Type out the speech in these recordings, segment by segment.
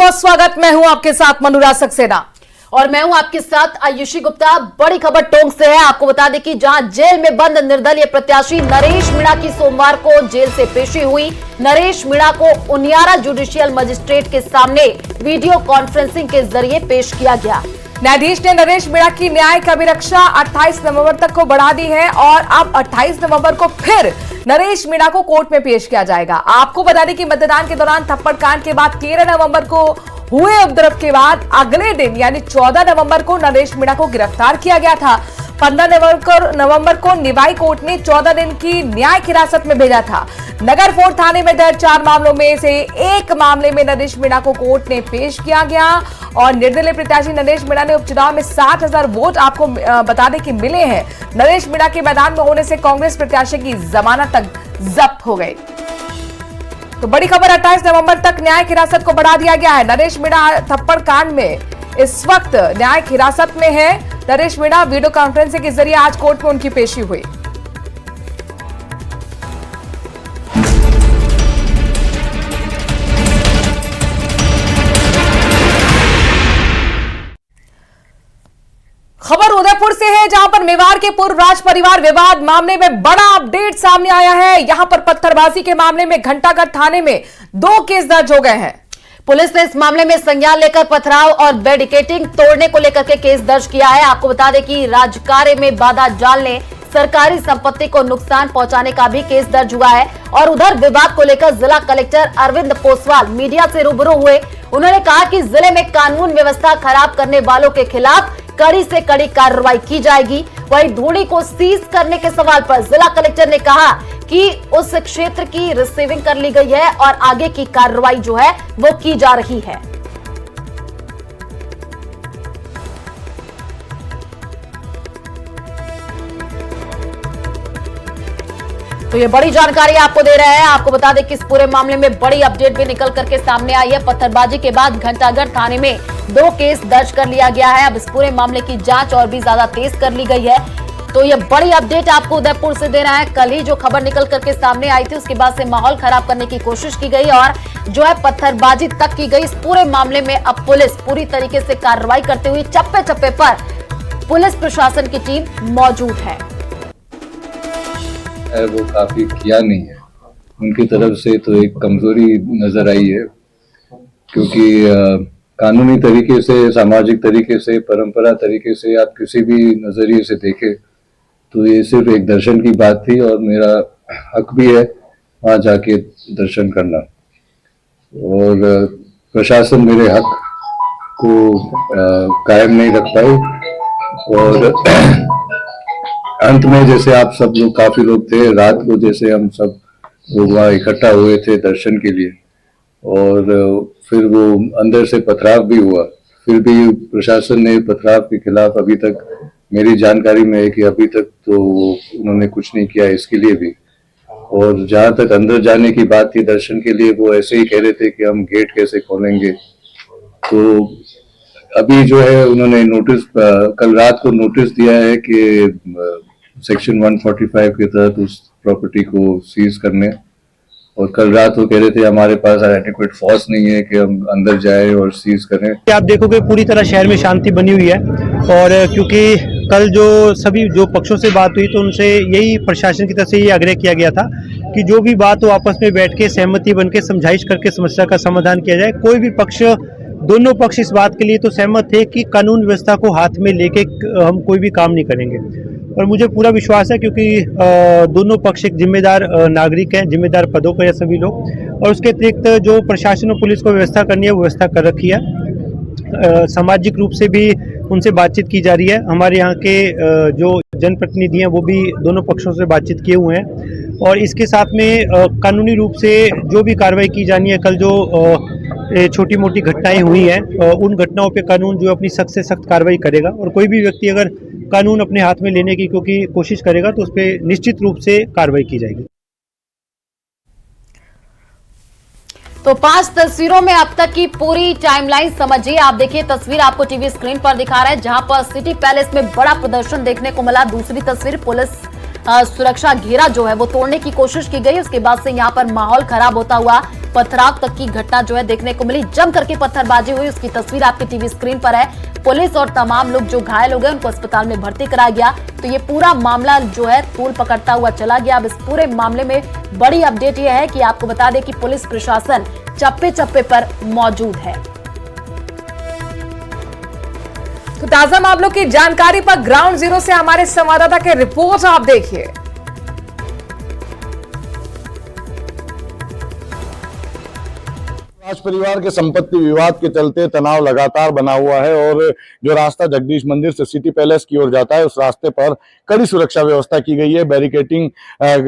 बहुत स्वागत। मैं हूं आपके साथ मनुराज सक्सेना और मैं हूं आपके साथ आयुषी गुप्ता। बड़ी खबर टोंक से है। आपको बता दें कि जहां जेल में बंद निर्दलीय प्रत्याशी नरेश मीणा की सोमवार को जेल से पेशी हुई। नरेश मीणा को उनियारा जुडिशियल मजिस्ट्रेट के सामने वीडियो कॉन्फ्रेंसिंग के जरिए पेश किया गया। न्यायाधीश ने नरेश मीणा की न्यायिक अभिरक्षा 28 नवंबर तक को बढ़ा दी है और अब 28 नवंबर को फिर नरेश मीणा को कोर्ट में पेश किया जाएगा। आपको बता दें कि मतदान के दौरान थप्पड़ कांड के बाद 13 नवंबर को हुए उपद्रव के बाद अगले दिन यानी 14 नवंबर को नरेश मीणा को गिरफ्तार किया गया था। 15 नवंबर को निवाई कोर्ट ने 14 दिन की न्यायिक हिरासत में भेजा था। नगर फोर्ट थाने में दर्ज 4 मामलों में से एक मामले में नरेश मीणा को कोर्ट ने पेश किया गया और निर्दलीय प्रत्याशी नरेश मीणा ने उपचुनाव में 60,000 वोट आपको बता दें कि मिले हैं। नरेश मीणा के मैदान में होने से कांग्रेस प्रत्याशी की जमानत तक जब्त हो गई। तो बड़ी खबर, 28 नवंबर तक न्यायिक हिरासत को बढ़ा दिया गया है। नरेश मीणा थप्पड़ कांड में इस वक्त न्यायिक हिरासत में है। नरेश मीणा वीडियो कॉन्फ्रेंसिंग के जरिए आज कोर्ट में उनकी पेशी हुई। खबर उदयपुर से है, जहां पर मेवाड़ के पूर्व राज परिवार विवाद मामले में बड़ा अपडेट सामने आया है। यहां पर पत्थरबाजी के मामले में घंटाघर थाने में 2 केस दर्ज हो गए हैं। पुलिस ने इस मामले में संज्ञान लेकर पथराव और बैरिकेडिंग तोड़ने को लेकर के केस दर्ज किया है। आपको बता दें कि राजकार्य में बाधा डालने, सरकारी संपत्ति को नुकसान पहुंचाने का भी केस दर्ज हुआ है। और उधर विवाद को लेकर जिला कलेक्टर अरविंद पोसवाल मीडिया से रूबरू हुए। उन्होंने कहा कि जिले में कानून व्यवस्था खराब करने वालों के खिलाफ कड़ी से कड़ी कार्रवाई की जाएगी। वहीं धूड़ी को सीज करने के सवाल पर जिला कलेक्टर ने कहा कि उस क्षेत्र की रिसीविंग कर ली गई है और आगे की कार्रवाई जो है वो की जा रही है। तो ये बड़ी जानकारी आपको दे रहे हैं। आपको बता दें कि इस पूरे मामले में बड़ी अपडेट भी निकल करके सामने आई है। पत्थरबाजी के बाद घंटाघर थाने में 2 केस दर्ज कर लिया गया है। अब इस पूरे मामले की जांच और भी ज्यादा तेज कर ली गई है। तो ये बड़ी अपडेट आपको उदयपुर से दे रहा है। कल ही जो खबर निकल करके सामने आई थी उसके बाद से माहौल खराब करने की कोशिश की गई और जो है पत्थरबाजी तक की गई। इस पूरे मामले में अब पुलिस पूरी तरीके से कार्रवाई करते हुए चप्पे चप्पे पर पुलिस प्रशासन की टीम मौजूद है। वो काफी किया नहीं है, उनकी तरफ से तो एक कमजोरी नजर आई है, क्योंकि कानूनी तरीके से, सामाजिक तरीके से, परंपरा तरीके से आप किसी भी नजरिए से देखें तो ये सिर्फ एक दर्शन की बात थी और मेरा हक भी है वहाँ जाके दर्शन करना। और प्रशासन मेरे हक को कायम नहीं रख पाए और अंत में जैसे आप सब लोग, काफी लोग थे रात को, जैसे हम सब लोग वहाँ इकट्ठा हुए थे दर्शन के लिए और फिर वो अंदर से पथराव भी हुआ। फिर भी प्रशासन ने पथराव के खिलाफ अभी तक, मेरी जानकारी में है कि अभी तक तो उन्होंने कुछ नहीं किया इसके लिए भी। और जहाँ तक अंदर जाने की बात थी दर्शन के लिए, वो ऐसे ही कह रहे थे कि हम गेट कैसे खोलेंगे। तो अभी जो है उन्होंने नोटिस, कल रात को नोटिस दिया है कि सेक्शन 145 के तहत उस प्रॉपर्टी को सीज करने, और कल रात वो कह रहे थे हमारे पास एडिक्वेट फोर्स नहीं है कि हम अंदर जाए और सीज करें। आप देखोगे पूरी तरह शहर में शांति बनी हुई है और क्योंकि कल जो सभी जो पक्षों से बात हुई तो उनसे यही प्रशासन की तरफ से ये आग्रह किया गया था कि जो भी बात हो आपस में बैठ के सहमति बन के समझाइश करके समस्या का समाधान किया जाए। कोई भी पक्ष, दोनों पक्ष इस बात के लिए तो सहमत थे कि कानून व्यवस्था को हाथ में लेके हम कोई भी काम नहीं करेंगे। और मुझे पूरा विश्वास है क्योंकि दोनों पक्ष एक जिम्मेदार नागरिक हैं, जिम्मेदार पदों पर है सभी लोग। और उसके अतिरिक्त जो प्रशासन और पुलिस को व्यवस्था करनी है वो व्यवस्था कर रखी है। सामाजिक रूप से भी उनसे बातचीत की जा रही है। हमारे यहाँ के जो जनप्रतिनिधि हैं वो भी दोनों पक्षों से बातचीत किए हुए हैं और इसके साथ में कानूनी रूप से जो भी कार्रवाई की जानी है, कल जो छोटी मोटी घटनाएं हुई हैं उन घटनाओं पे कानून जो अपनी सख्त से सख्त कार्रवाई करेगा। और कोई भी व्यक्ति अगर कानून अपने हाथ में लेने की क्योंकि कोशिश करेगा तो उस पर निश्चित रूप से कार्रवाई की जाएगी। तो 5 तस्वीरों में अब तक की पूरी टाइमलाइन समझिए। आप देखिए, तस्वीर आपको टीवी स्क्रीन पर दिखा रहा है जहां पर सिटी पैलेस में बड़ा प्रदर्शन देखने को मिला। दूसरी तस्वीर पुलिस सुरक्षा घेरा जो है वो तोड़ने की कोशिश की गई। उसके बाद से यहाँ पर माहौल खराब होता हुआ पथराव तक की घटना जो है देखने को मिली। जम करके पत्थरबाजी हुई, उसकी तस्वीर आपके टीवी स्क्रीन पर है। पुलिस और तमाम लोग जो घायल हो गए उनको अस्पताल में भर्ती कराया गया। तो ये पूरा मामला जो है तूल पकड़ता हुआ चला गया। अब इस पूरे मामले में बड़ी अपडेट यह है कि आपको बता दें कि पुलिस प्रशासन चप्पे चप्पे पर मौजूद है। तो ताजा मामलों की जानकारी पर ग्राउंड जीरो से हमारे संवाददाता के रिपोर्ट आप देखिए। राज परिवार के संपत्ति विवाद के चलते तनाव लगातार बना हुआ है और जो रास्ता जगदीश मंदिर से सिटी पैलेस की ओर जाता है उस रास्ते पर कड़ी सुरक्षा व्यवस्था की गई है, बैरिकेटिंग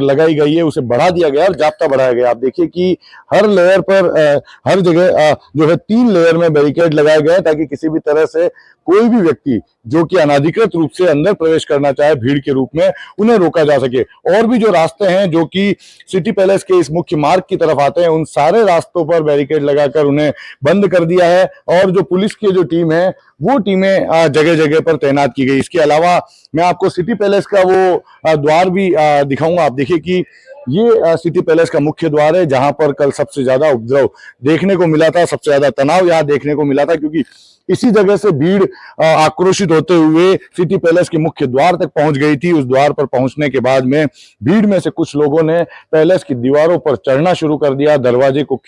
लगाई गई है, उसे बढ़ा दिया गया और जाब्ता बढ़ाया गया। आप देखिए कि हर लेयर पर हर जगह जो है 3 लेयर में बैरिकेड लगाए गए ताकि किसी भी तरह से कोई भी व्यक्ति जो कि अनाधिकृत रूप से अंदर प्रवेश करना चाहे भीड़ के रूप में, उन्हें रोका जा सके। और भी जो रास्ते हैं जो कि सिटी पैलेस के इस मुख्य मार्ग की तरफ आते हैं उन सारे रास्तों पर बैरिकेड लगाकर उन्हें बंद कर दिया है और जो पुलिस की जो टीम है वो टीमें जगह जगह पर तैनात की गई। इसके अलावा मैं आपको सिटी पैलेस का वो द्वार भी दिखाऊंगा। आप देखिए कि ये सिटी पैलेस का मुख्य द्वार है जहां पर कल सबसे ज्यादा उपद्रव देखने को मिला था, सबसे ज्यादा तनाव यहाँ देखने को मिला था, क्योंकि इसी जगह से भीड़ आक्रोशित होते हुए सिटी पैलेस के मुख्य द्वार तक पहुंच गई थी। उस द्वार पर पहुंचने के बाद में भीड़ में से कुछ लोगों ने पैलेस की दीवारों पर चढ़ना शुरू कर दिया, दरवाजे को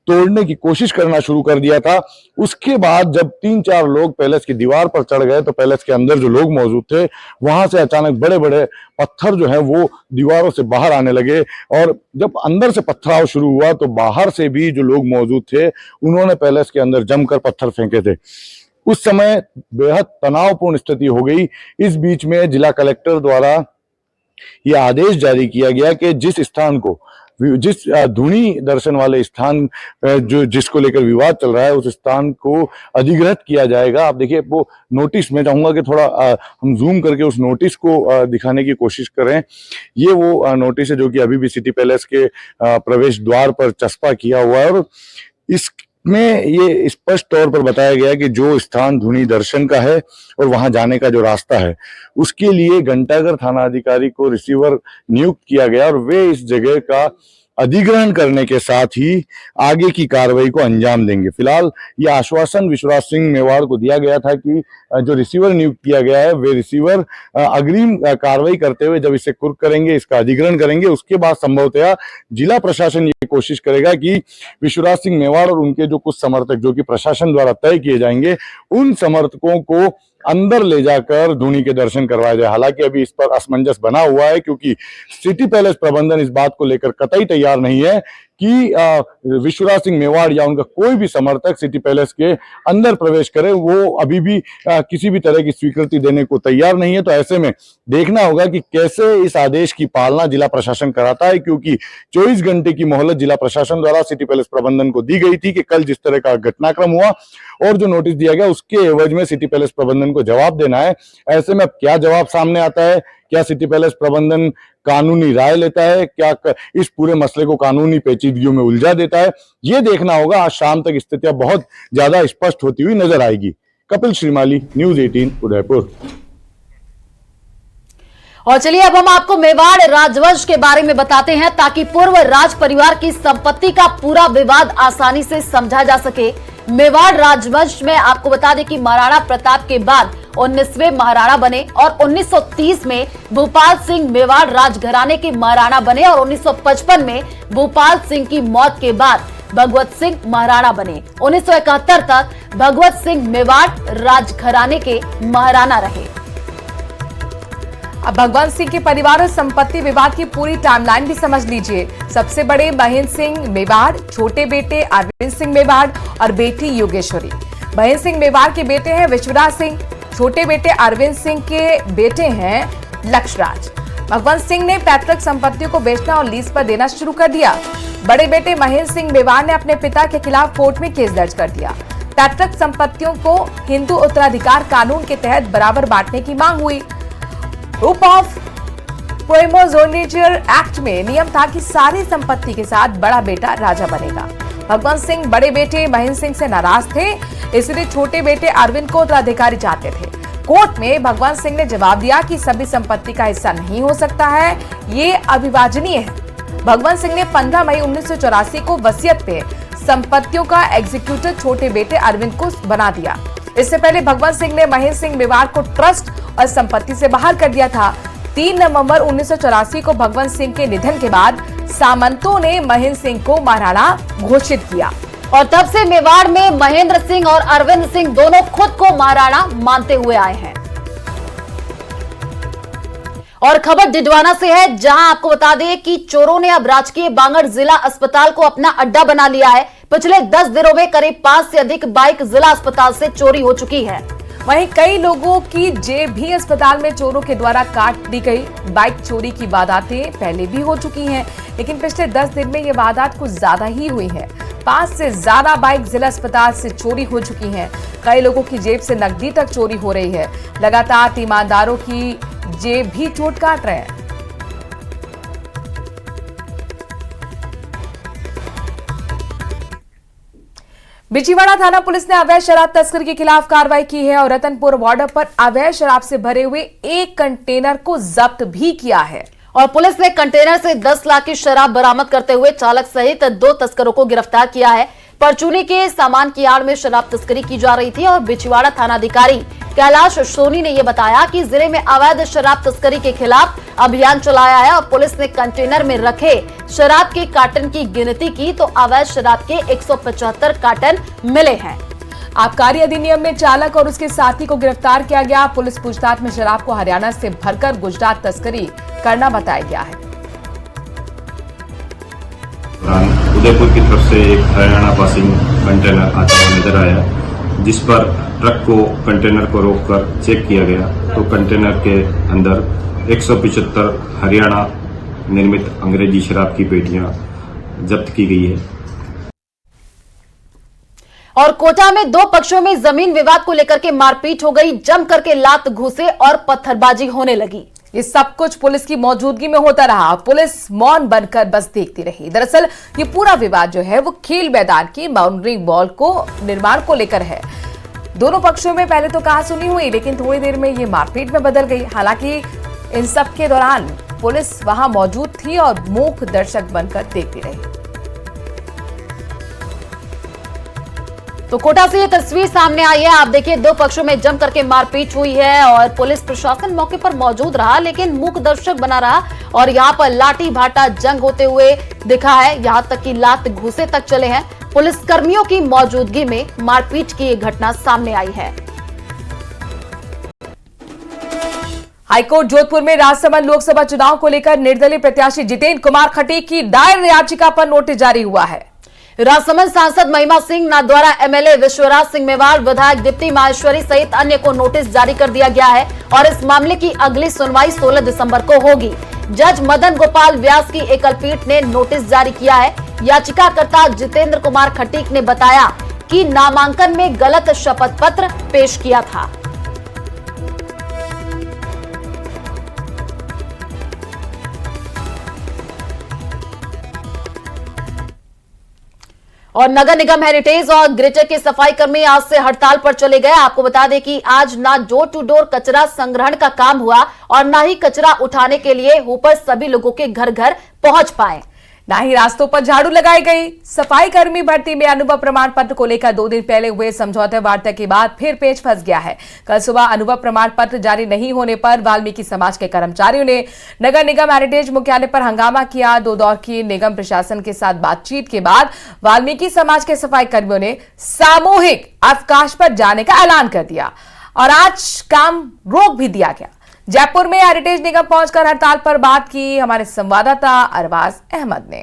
तोड़ने की कोशिश करना शुरू कर दिया था। उसके बाद जब 3-4 लोग पैलेस की दीवार पर चढ़ गए तो पैलेस के अंदर जो लोग मौजूद थे वहां से अचानक बड़े बड़े पत्थर जो है वो दीवारों से बाहर आने लगे और जब अंदर से पथराव शुरू हुआ तो बाहर से भी जो लोग मौजूद थे उन्होंने पैलेस के अंदर जमकर पत्थर फेंके थे। उस समय बेहद तनावपूर्ण स्थिति हो गई। इस बीच में जिला कलेक्टर द्वारा यह आदेश जारी किया गया कि जिस धुनी दर्शन वाले स्थान जो जिसको लेकर विवाद चल रहा है उस स्थान को अधिग्रहित किया जाएगा। आप देखिए वो नोटिस, मैं चाहूंगा कि थोड़ा हम जूम करके उस नोटिस को दिखाने की कोशिश करें। ये वो नोटिस है जो कि अभी भी सिटी पैलेस के प्रवेश द्वार पर चस्पा किया हुआ है और इसमें ये स्पष्ट तौर पर बताया गया है कि जो स्थान धुनी दर्शन का है और वहां जाने का जो रास्ता है उसके लिए घंटाघर थाना अधिकारी को रिसीवर नियुक्त किया गया और वे इस जगह का अधिग्रहण करने के साथ ही आगे की कार्रवाई को अंजाम देंगे। फिलहाल ये आश्वासन विश्वराज सिंह मेवाड़ को दिया गया था कि जो रिसीवर नियुक्त किया गया है वे रिसीवर अग्रिम कार्रवाई करते हुए जब इसे कुर्क करेंगे, इसका अधिग्रहण करेंगे, उसके बाद संभवतः जिला प्रशासन ये कोशिश करेगा कि विश्वराज सिंह मेवाड़ और उनके जो कुछ समर्थक जो कि प्रशासन द्वारा तय किए जाएंगे उन समर्थकों को अंदर ले जाकर धुनी के दर्शन करवाया जाए। हालांकि अभी इस पर असमंजस बना हुआ है क्योंकि सिटी पैलेस प्रबंधन इस बात को लेकर कतई तैयार नहीं है कि विश्वराज सिंह मेवाड़ या उनका कोई भी समर्थक सिटी पैलेस के अंदर प्रवेश करे। वो अभी भी किसी भी तरह की स्वीकृति देने को तैयार नहीं है। तो ऐसे में देखना होगा कि कैसे इस आदेश की पालना जिला प्रशासन कराता है, क्योंकि 24 घंटे की मोहलत जिला प्रशासन द्वारा सिटी पैलेस प्रबंधन को दी गई थी कि कल जिस तरह का घटनाक्रम हुआ और जो नोटिस दिया गया उसके एवज में सिटी पैलेस प्रबंधन को जवाब देना है। ऐसे में अब क्या जवाब सामने आता है, क्या सिटी पैलेस प्रबंधन कानूनी राय लेता है, क्या इस पूरे मसले को कानूनी पेचीदगियों में उलझा देता है, ये देखना होगा। आज शाम तक स्थितियां बहुत ज्यादा स्पष्ट होती हुई नजर आएगी। कपिल श्रीमाली, न्यूज़ 18 उदयपुर। और चलिए अब हम आपको मेवाड़ राजवंश के बारे में बताते हैं ताकि पूर्व राज परिवार की संपत्ति का पूरा विवाद आसानी से समझा जा सके। मेवाड़ राजवंश में आपको बता दें कि महाराणा प्रताप के बाद 19वें महाराणा बने और 1930 में भूपाल सिंह मेवाड़ राजघराने के महाराणा बने और 1955 में भूपाल सिंह की मौत के बाद भगवत सिंह महाराणा बने। 1971 तक भगवत सिंह मेवाड़ राजघराने के महाराणा रहे। अब भगवंत सिंह के परिवार और संपत्ति विवाद की पूरी टाइमलाइन भी समझ लीजिए। सबसे बड़े महेंद्र सिंह मेवाड़, छोटे बेटे अरविंद सिंह मेवाड़ और बेटी योगेश्वरी। महेंद्र सिंह मेवाड़ के बेटे हैं विश्वराज सिंह, छोटे बेटे अरविंद सिंह के बेटे हैं लक्षराज। भगवंत सिंह ने पैतृक संपत्तियों को बेचना और लीज पर देना शुरू कर दिया। बड़े बेटे महेंद्र सिंह मेवाड़ ने अपने पिता के खिलाफ कोर्ट में केस दर्ज कर दिया। पैतृक संपत्तियों को हिंदू उत्तराधिकार कानून के तहत बराबर बांटने की मांग हुई। रूप ऑफ प्रिमोर्जेनिचर एक्ट में नियम था कि सारी संपत्ति के साथ बड़ा बेटा राजा बनेगा। भगवंत सिंह बड़े बेटे महेंद्र सिंह से नाराज थे, इसलिए छोटे बेटे अरविंद को उत्तराधिकारी चाहते थे। कोर्ट में भगवंत सिंह ने जवाब दिया कि सभी संपत्ति का हिस्सा नहीं हो सकता है, ये अविभाजनीय है। भगवंत सिंह ने 15 मई 1984 को वसीयत पे संपत्तियों का एग्जीक्यूटर छोटे बेटे अरविंद को बना दिया। इससे पहले भगवंत सिंह ने महेंद्र सिंह मेवाड़ को ट्रस्ट और संपत्ति से बाहर कर दिया था। 3 नवंबर 1984 को भगवंत सिंह के निधन के बाद सामंतों ने महेंद्र सिंह को महाराणा घोषित किया और तब से मेवाड़ में महेंद्र सिंह और अरविंद सिंह दोनों खुद को महाराणा मानते हुए आए हैं। और खबर डिडवाना से है, जहां आपको बता दें कि चोरों ने अब राजकीय बांगड़ जिला अस्पताल को अपना अड्डा बना लिया है। पिछले 10 दिनों में करीब 5 से अधिक बाइक जिला अस्पताल से चोरी हो चुकी है। वहीं कई लोगों की जेब भी अस्पताल में चोरों के द्वारा काट दी गई। बाइक चोरी की वारदातें पहले भी हो चुकी हैं, लेकिन पिछले 10 दिन में ये वारदात कुछ ज्यादा ही हुई है। 5 से ज्यादा बाइक जिला अस्पताल से चोरी हो चुकी हैं। कई लोगों की जेब से नकदी तक चोरी हो रही है। लगातार ईमानदारों की जेब भी चोट काट रहे हैं। बिछीवाड़ा थाना पुलिस ने अवैध शराब तस्करी के खिलाफ कार्रवाई की है और रतनपुर बॉर्डर पर अवैध शराब से भरे हुए एक कंटेनर को जब्त भी किया है। और पुलिस ने कंटेनर से 10 लाख की शराब बरामद करते हुए चालक सहित 2 तस्करों को गिरफ्तार किया है। परचूनी के सामान की आड़ में शराब तस्करी की जा रही थी और बिछीवाड़ा थानाधिकारी कैलाश सोनी ने यह बताया कि जिले में अवैध शराब तस्करी के खिलाफ अभियान चलाया है और पुलिस ने कंटेनर में रखे शराब के कार्टन की गिनती की तो अवैध शराब के 175 कार्टन मिले हैं। आबकारी अधिनियम में चालक और उसके साथी को गिरफ्तार किया गया। पुलिस पूछताछ में शराब को हरियाणा से भरकर गुजरात तस्करी करना बताया गया है। उदयपुर की तरफ से एक हरियाणा पासिंग कंटेनर आता हुआ नजर आया, जिस पर ट्रक को कंटेनर को रोककर चेक किया गया तो कंटेनर के अंदर 175 हरियाणा निर्मित अंग्रेजी शराब की पेटियां जब्त की गई है। और कोटा में 2 पक्षों में जमीन विवाद को लेकर के मारपीट हो गई। जम करके लात घूसे और पत्थरबाजी होने लगी। ये सब कुछ पुलिस की मौजूदगी में होता रहा। पुलिस मौन बनकर बस देखती रही। दरअसल ये पूरा विवाद जो है वो खेल मैदान की बाउंड्री वॉल को निर्माण को लेकर है। दोनों पक्षों में पहले तो कहासुनी हुई, लेकिन थोड़ी देर में ये मारपीट में बदल गई। हालांकि इन सब के दौरान पुलिस वहां मौजूद थी और मूक दर्शक बनकर देखती रही। तो कोटा से ये तस्वीर सामने आई है। आप देखिए 2 पक्षों में जम करके मारपीट हुई है और पुलिस प्रशासन मौके पर मौजूद रहा, लेकिन मूक दर्शक बना रहा और यहाँ पर लाठी भाटा जंग होते हुए दिखा है। यहाँ तक कि लात घूसे तक चले हैं। पुलिस कर्मियों की मौजूदगी में मारपीट की ये घटना सामने आई है। हाईकोर्ट जोधपुर में राजसमंद लोकसभा चुनाव को लेकर निर्दलीय प्रत्याशी जितेंद्र कुमार खटीक की दायर याचिका पर नोटिस जारी हुआ है। राजसमंद सांसद महिमा सिंह नाथद्वारा एमएलए विश्वराज सिंह मेवाड़, विधायक दीप्ति माहेश्वरी सहित अन्य को नोटिस जारी कर दिया गया है और इस मामले की अगली सुनवाई 16 दिसंबर को होगी। जज मदन गोपाल व्यास की एकल पीठ ने नोटिस जारी किया है। याचिकाकर्ता जितेंद्र कुमार खटीक ने बताया कि नामांकन में गलत शपथ पत्र पेश किया था। और नगर निगम हेरिटेज और ग्रेटर के सफाई कर्मी आज से हड़ताल पर चले गए। आपको बता दें कि आज ना डोर टू डोर कचरा संग्रहण का काम हुआ और ना ही कचरा उठाने के लिए ऊपर सभी लोगों के घर घर पहुंच पाए, ना ही रास्तों पर झाड़ू लगाई गई। सफाई कर्मी भर्ती में अनुभव प्रमाण पत्र को लेकर 2 दिन पहले हुए समझौते वार्ता के बाद फिर पेच फंस गया है। कल सुबह अनुभव प्रमाण पत्र जारी नहीं होने पर वाल्मीकि समाज के कर्मचारियों ने नगर निगम हेरिटेज मुख्यालय पर हंगामा किया। 2 दौर की निगम प्रशासन के साथ बातचीत के बाद वाल्मीकि समाज के सफाई कर्मियों ने सामूहिक अवकाश पर जाने का ऐलान कर दिया और आज काम रोक भी दिया गया। जयपुर में हेरिटेज निगम पहुंचकर हड़ताल पर बात की हमारे संवाददाता अरबाज अहमद ने।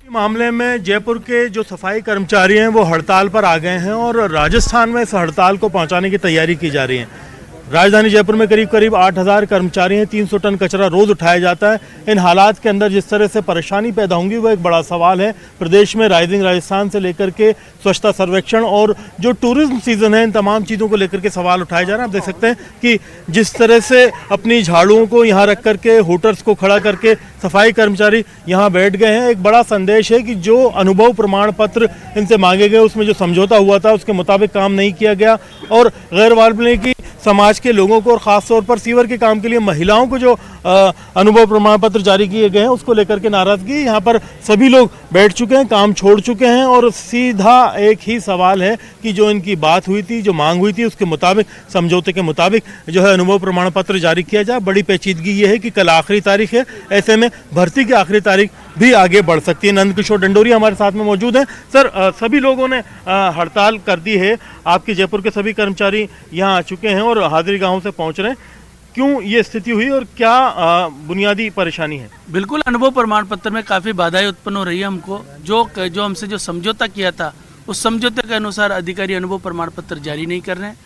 मामले में जयपुर के जो सफाई कर्मचारी हैं वो हड़ताल पर आ गए हैं और राजस्थान में इस हड़ताल को पहुंचाने की तैयारी की जा रही है। राजधानी जयपुर में करीब 8,000 कर्मचारी हैं, 300 टन कचरा रोज उठाया जाता है। इन हालात के अंदर जिस तरह से परेशानी पैदा होंगी वो एक बड़ा सवाल है। प्रदेश में राइजिंग राजस्थान से लेकर के स्वच्छता सर्वेक्षण और जो टूरिज्म सीजन है, इन तमाम चीज़ों को लेकर के सवाल उठाए जा रहे हैं। आप देख सकते हैं कि जिस तरह से अपनी झाड़ुओं को यहाँ रख करके, होटर्स को खड़ा करके सफाई कर्मचारी यहाँ बैठ गए हैं। एक बड़ा संदेश है कि जो अनुभव प्रमाण पत्र इनसे मांगे गए उसमें जो समझौता हुआ था उसके मुताबिक काम नहीं किया गया और गैर वाल्मीकि समाज के लोगों को और ख़ास तौर पर सीवर के काम के लिए महिलाओं को जो अनुभव प्रमाण पत्र जारी किए गए हैं उसको लेकर के नाराज़गी यहाँ पर सभी लोग बैठ चुके हैं, काम छोड़ चुके हैं और सीधा एक ही सवाल है कि जो इनकी बात हुई थी, जो मांग हुई थी, उसके मुताबिक समझौते के मुताबिक जो है अनुभव प्रमाण पत्र जारी किया जाए। बड़ी पेचीदगी ये है कि कल आखिरी तारीख है, ऐसे में भर्ती की आखिरी तारीख भी आगे बढ़ सकती है। नंद किशोर डंडोरिया हमारे साथ में मौजूद हैं। सर, सभी लोगों ने हड़ताल कर दी है, आपके जयपुर के सभी कर्मचारी यहाँ आ चुके हैं और हाजिरी गांव से पहुँच रहे हैं। क्यों ये स्थिति हुई और क्या बुनियादी परेशानी है? बिल्कुल, अनुभव प्रमाण पत्र में काफ़ी बाधाएं उत्पन्न हो रही है हमको। जो हमसे जो समझौता किया था उस समझौते के अनुसार अधिकारी अनुभव प्रमाण पत्र जारी नहीं कर रहे हैं,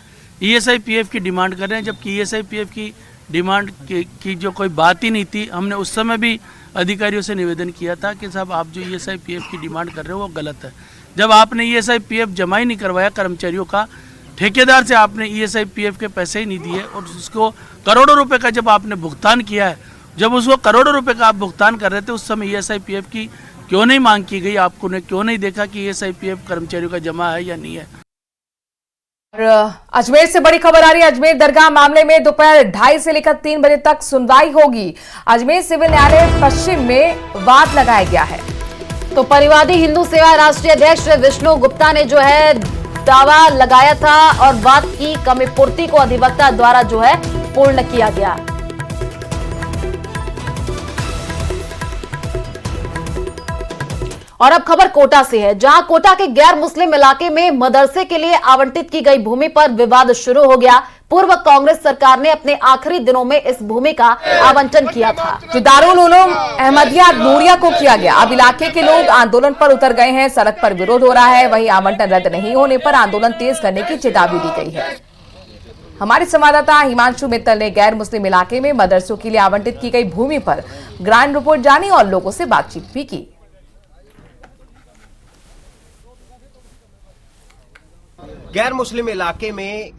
ESI PF की डिमांड कर रहे हैं, जबकि ESI PF की डिमांड की जो कोई बात ही नहीं थी। हमने उस समय भी अधिकारियों से निवेदन किया था कि साहब आप जो ESI PF की डिमांड कर रहे हो वो गलत है। जब आपने ESI PF जमा ही नहीं करवाया कर्मचारियों का, ठेकेदार से आपने ESI PF के पैसे ही नहीं दिए और उसको करोड़ों रुपए का जब आपने भुगतान किया है, जब उसको करोड़ों रुपए का आप भुगतान कर रहे थे उस समय ESI PF की क्यों नहीं मांग की गई? आपको ने क्यों नहीं देखा कि ESI PF कर्मचारियों का जमा है या नहीं है? और अजमेर से बड़ी खबर आ रही है। अजमेर दरगाह मामले में दोपहर 2:30 से लेकर 3 बजे तक सुनवाई होगी। अजमेर सिविल न्यायालय पश्चिम में वाद लगाया गया है। तो परिवादी हिंदू सेवा राष्ट्रीय अध्यक्ष विष्णु गुप्ता ने जो है दावा लगाया था और वाद की कमी पूर्ति को अधिवक्ता द्वारा जो है पूर्ण किया गया। और अब खबर कोटा से है, जहां कोटा के गैर मुस्लिम इलाके में मदरसे के लिए आवंटित की गई भूमि पर विवाद शुरू हो गया। पूर्व कांग्रेस सरकार ने अपने आखिरी दिनों में इस भूमि का आवंटन किया था, जो दारुल उलूम अहमदिया नूरिया को किया गया। अब इलाके के लोग आंदोलन पर उतर गए हैं, सड़क पर विरोध हो रहा है। वहीं आवंटन रद्द नहीं होने पर आंदोलन तेज करने की चेतावनी दी गई है। हमारे संवाददाता हिमांशु मित्तल ने गैर मुस्लिम इलाके में मदरसों के लिए आवंटित की गई भूमि पर ग्राउंड रिपोर्ट जानी और लोगों से बातचीत भी की। गैर मुस्लिम इलाके में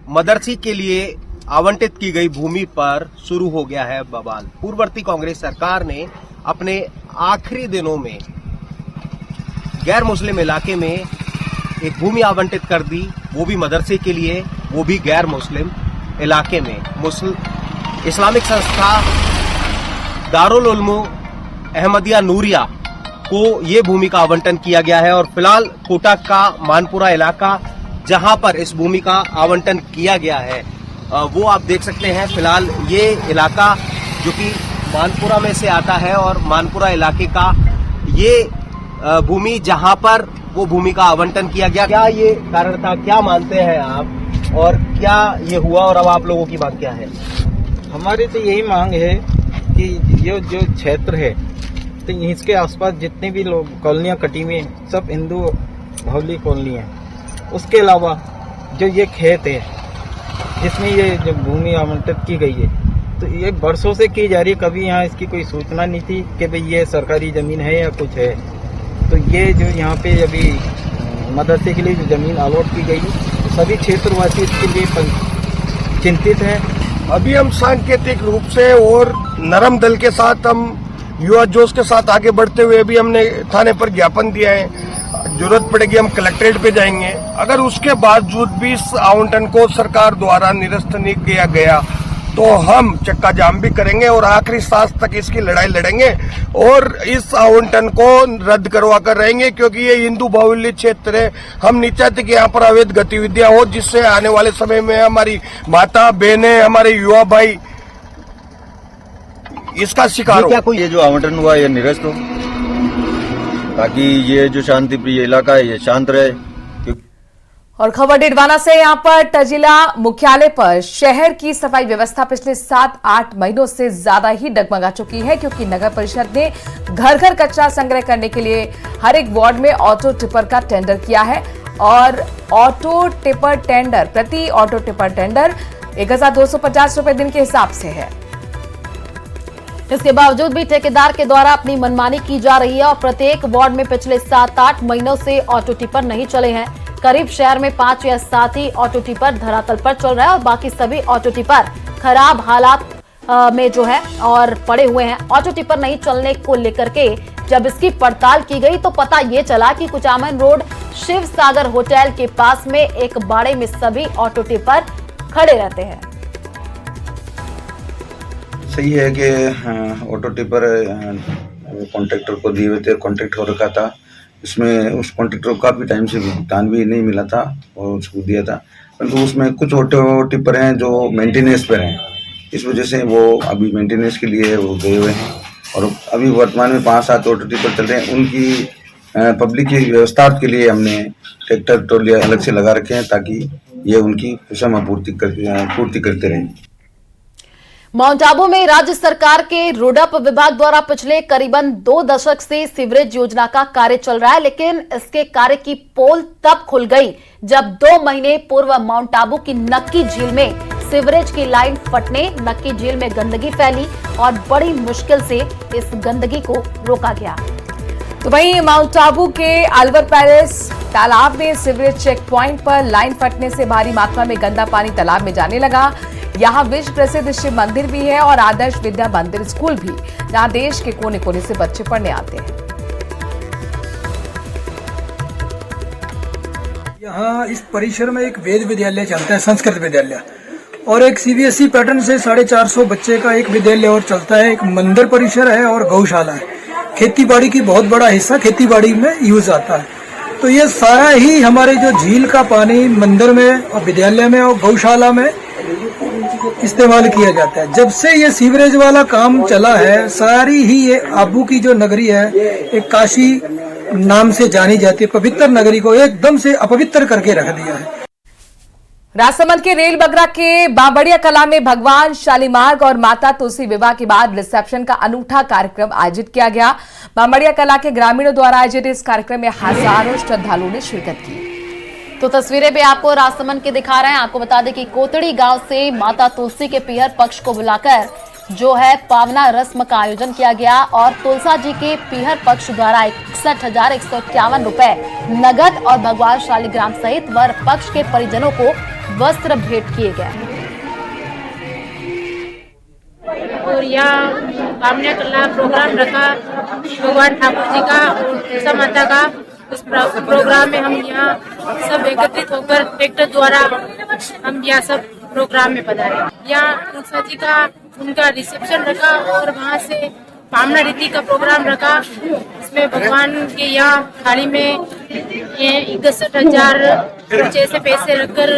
मदरसे के लिए आवंटित की गई भूमि पर शुरू हो गया है बवाल। पूर्ववर्ती कांग्रेस सरकार ने अपने आखिरी दिनों में गैर मुस्लिम इलाके में एक भूमि आवंटित कर दी, वो भी मदरसे के लिए, वो भी गैर मुस्लिम इलाके में। इस्लामिक संस्था दारुल उलूम अहमदिया नूरिया को ये भूमि का आवंटन किया गया है और फिलहाल कोटा का मानपुरा इलाका जहां पर इस भूमि का आवंटन किया गया है वो आप देख सकते हैं। फिलहाल ये इलाका जो कि मानपुरा में से आता है और मानपुरा इलाके का ये भूमि जहां पर वो भूमि का आवंटन किया गया, क्या ये कारण था, क्या मानते हैं आप और क्या ये हुआ और अब आप लोगों की मांग क्या है? हमारी तो यही मांग है कि ये जो क्षेत्र है तो इसके आसपास जितनी भी लोग कॉलोनियाँ कटी हुई हैं सब हिंदू बहुली कॉलोनी है। उसके अलावा जो ये खेत है जिसमें ये जो भूमि आवंटित की गई है तो ये बरसों से की जा रही है, कभी यहाँ इसकी कोई सूचना नहीं थी कि भाई ये सरकारी ज़मीन है या कुछ है। तो ये जो यहाँ पे अभी मदरसे के लिए जो ज़मीन अलॉट की गई है सभी क्षेत्रवासी इसके लिए चिंतित हैं। अभी हम सांकेतिक रूप से और नरम दल के साथ, हम युवा जोश के साथ आगे बढ़ते हुए भी हमने थाने पर ज्ञापन दिया है। जरूरत पड़ेगी हम कलेक्ट्रेट पे जाएंगे। अगर उसके बावजूद भी इस आवंटन को सरकार द्वारा निरस्त नहीं किया गया तो हम चक्का जाम भी करेंगे और आखिरी सांस तक इसकी लड़ाई लड़ेंगे और इस आवंटन को रद्द करवा कर रहेंगे, क्योंकि ये हिंदू बाहुल्य क्षेत्र है। हम नहीं चाहते कि यहाँ पर अवैध गतिविधियां हो जिससे आने वाले समय में हमारी माता बहनें, हमारे युवा भाई इसका शिकार हो। क्या कोई ये जो आवंटन हुआ ये निरस्त हो ताकि ये जो शांति प्रिय इलाका है ये शांत रहे। और खबर डिडवाना से, यहाँ पर तजिला मुख्यालय पर शहर की सफाई व्यवस्था पिछले 7-8 महीनों से ज्यादा ही डगमगा चुकी है, क्योंकि नगर परिषद ने घर घर कचरा संग्रह करने के लिए हर एक वार्ड में ऑटो टिपर का टेंडर किया है और ऑटो टिपर टेंडर, प्रति ऑटो टिपर टेंडर 1250 रुपए दिन के हिसाब से है। इसके बावजूद भी ठेकेदार के द्वारा अपनी मनमानी की जा रही है और प्रत्येक वार्ड में पिछले 7-8 महीनों से ऑटो टिपर नहीं चले हैं। करीब शहर में 5 या 7 ही ऑटो टिपर धरातल पर चल रहा है और बाकी सभी ऑटो टिपर खराब हालात में जो है और पड़े हुए हैं। ऑटो टिपर नहीं चलने को लेकर के जब इसकी पड़ताल की गई तो पता ये चला कि कुचामन रोड शिव सागर होटल के पास में एक बाड़े में सभी ऑटो टिपर खड़े रहते हैं। सही है कि ऑटो टिपर कॉन्ट्रैक्टर को दिए हुए थे, कॉन्ट्रैक्ट हो रखा था। इसमें उस कॉन्ट्रैक्टर को काफ़ी टाइम से भुगतान भी नहीं मिला था और उसको दिया था, परंतु उसमें कुछ ऑटो टिपर हैं जो मेंटेनेंस पर हैं, इस वजह से वो अभी मेंटेनेंस के लिए वो गए हुए हैं और अभी वर्तमान में 5-7 ऑटो टिपर चल रहे हैं। उनकी पब्लिक की व्यवस्था के लिए हमने ट्रैक्टर ट्रॉली अलग से लगा रखे हैं ताकि ये उनकी कुशल पूर्ति करते रहें। माउंट आबू में राज्य सरकार के रोडप विभाग द्वारा पिछले करीबन 2 दशक से सीवरेज योजना का कार्य चल रहा है, लेकिन इसके कार्य की पोल तब खुल गई जब 2 महीने पूर्व माउंट आबू की नक्की झील में सीवरेज की लाइन फटने, नक्की झील में गंदगी फैली और बड़ी मुश्किल से इस गंदगी को रोका गया। तो वहीं माउंट आबू के अलवर पैलेस तालाब में सीवरेज चेक पॉइंट पर लाइन फटने से भारी मात्रा में गंदा पानी तालाब में जाने लगा। यहाँ विश्व प्रसिद्ध शिव मंदिर भी है और आदर्श विद्या मंदिर स्कूल भी, जहाँ देश के कोने कोने से बच्चे पढ़ने आते हैं। यहाँ इस परिसर में एक वेद विद्यालय चलता है, संस्कृत विद्यालय, और एक सीबीएसई पैटर्न से 450 बच्चे का एक विद्यालय और चलता है। एक मंदिर परिसर है और गौशाला है। खेतीबाड़ी की बहुत बड़ा हिस्सा खेतीबाड़ी में यूज आता है। तो ये सारा ही हमारे जो झील का पानी मंदिर में और विद्यालय में और गौशाला में इस्तेमाल किया जाता है। जब से ये सीवरेज वाला काम चला है, सारी ही ये आबू की जो नगरी है, एक काशी नाम से जानी जाती है, पवित्र नगरी को एकदम से अपवित्र करके रख दिया है। राजसमंद के रेल बगरा के बाबड़िया कला में भगवान शालीमार्ग और माता तुलसी विवाह के बाद रिसेप्शन का अनूठा कार्यक्रम आयोजित किया गया। बाबड़िया कला के ग्रामीणों द्वारा आयोजित इस कार्यक्रम में हजारों श्रद्धालुओं ने शिरकत की। तो तस्वीरें भी आपको राजसमंद के दिखा रहे हैं। आपको बता दें कि कोतड़ी गांव से माता तुलसी के पीहर पक्ष को बुलाकर जो है पावना रस्म का आयोजन किया गया और तुलसा जी के पीहर पक्ष द्वारा 61,151 रुपए नगद और भगवान शालिग्राम सहित वर पक्ष के परिजनों को वस्त्र भेंट किए गए। और यहाँ पावना कला प्रोग्राम रखा भगवान ठाकुर जी का और तुलसा माता का। उस प्रोग्राम में हम यहाँ सब एकत्रित होकर ट्रैक्टर द्वारा हम यहाँ सब प्रोग्राम में पधारे। यहाँ तुलसा जी का उनका रिसेप्शन रखा और वहाँ से पावना रीति का प्रोग्राम रखा। इसमें भगवान के यहाँ थाली में ये 61,000 जैसे पैसे रखकर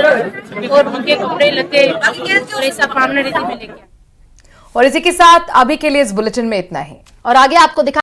और उनके कपड़े लते और ऐसा पावना रीति में लेके। और इसी के साथ अभी के लिए इस बुलेटिन में इतना ही, और आगे आपको दिखा